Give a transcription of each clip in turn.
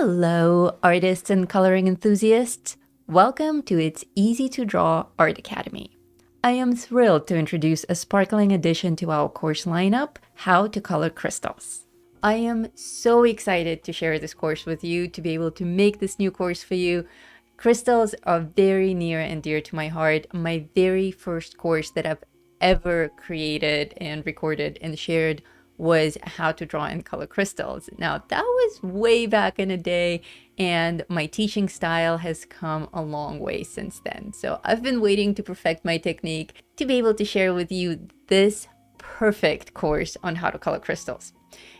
Hello, artists and coloring enthusiasts. Welcome to It's Easy to Draw Art Academy. I am thrilled to introduce a sparkling addition to our course lineup, How to Color Crystals. I am so excited to share this course with you, to be able to make this new course for you. Crystals are very near and dear to my heart. My very first course that I've ever created and recorded and shared was how to draw and color crystals. Now, that was way back in the day, and my teaching style has come a long way since then. So I've been waiting to perfect my technique to be able to share with you this perfect course on how to color crystals.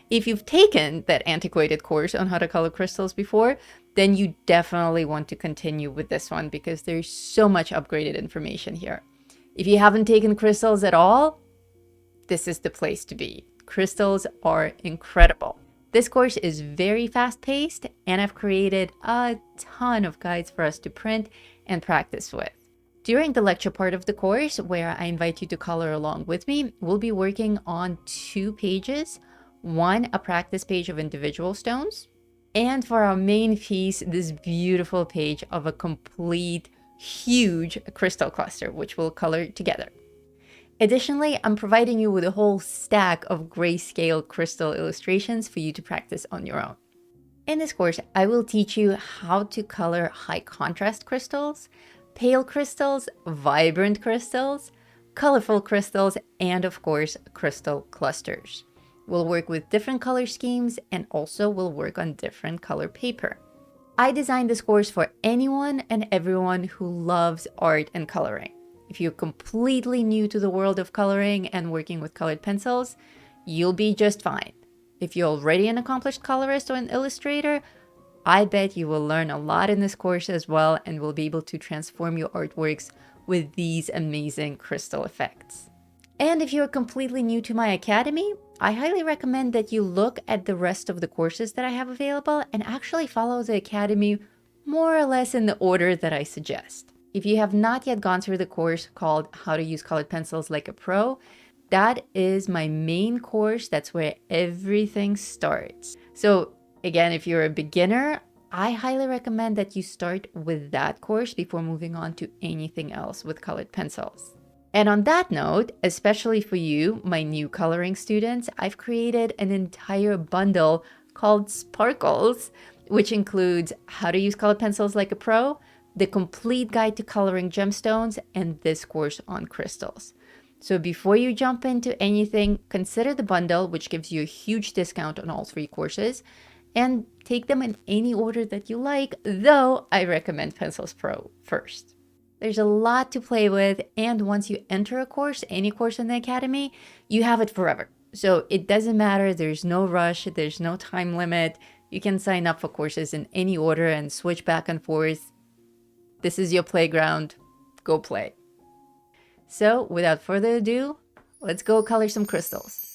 If you've taken that antiquated course on how to color crystals before, then you definitely want to continue with this one because there's so much upgraded information here. If you haven't taken crystals at all, this is the place to be. Crystals are incredible. This course is very fast-paced, and I've created a ton of guides for us to print and practice with. During the lecture part of the course, where I invite you to color along with me, we'll be working on 2 pages. One, a practice page of individual stones, and for our main piece, this beautiful page of a complete, huge crystal cluster, which we'll color together. Additionally, I'm providing you with a whole stack of grayscale crystal illustrations for you to practice on your own. In this course, I will teach you how to color high contrast crystals, pale crystals, vibrant crystals, colorful crystals, and of course, crystal clusters. We'll work with different color schemes and also we'll work on different color paper. I designed this course for anyone and everyone who loves art and coloring. If you're completely new to the world of coloring and working with colored pencils, you'll be just fine. If you're already an accomplished colorist or an illustrator, I bet you will learn a lot in this course as well and will be able to transform your artworks with these amazing crystal effects. And if you're completely new to my academy, I highly recommend that you look at the rest of the courses that I have available and actually follow the academy more or less in the order that I suggest. If you have not yet gone through the course called How to Use Colored Pencils Like a Pro, that is my main course. That's where everything starts. So again, if you're a beginner, I highly recommend that you start with that course before moving on to anything else with colored pencils. And on that note, especially for you, my new coloring students, I've created an entire bundle called Sparkles, which includes How to Use Colored Pencils Like a Pro, the complete guide to coloring gemstones, and this course on crystals. So before you jump into anything, consider the bundle, which gives you a huge discount on all 3 courses, and take them in any order that you like, though I recommend Pencils Pro first. There's a lot to play with, and once you enter a course, any course in the academy, you have it forever. So it doesn't matter, there's no rush, there's no time limit. You can sign up for courses in any order and switch back and forth. This is your playground. Go play. So without further ado, let's go color some crystals.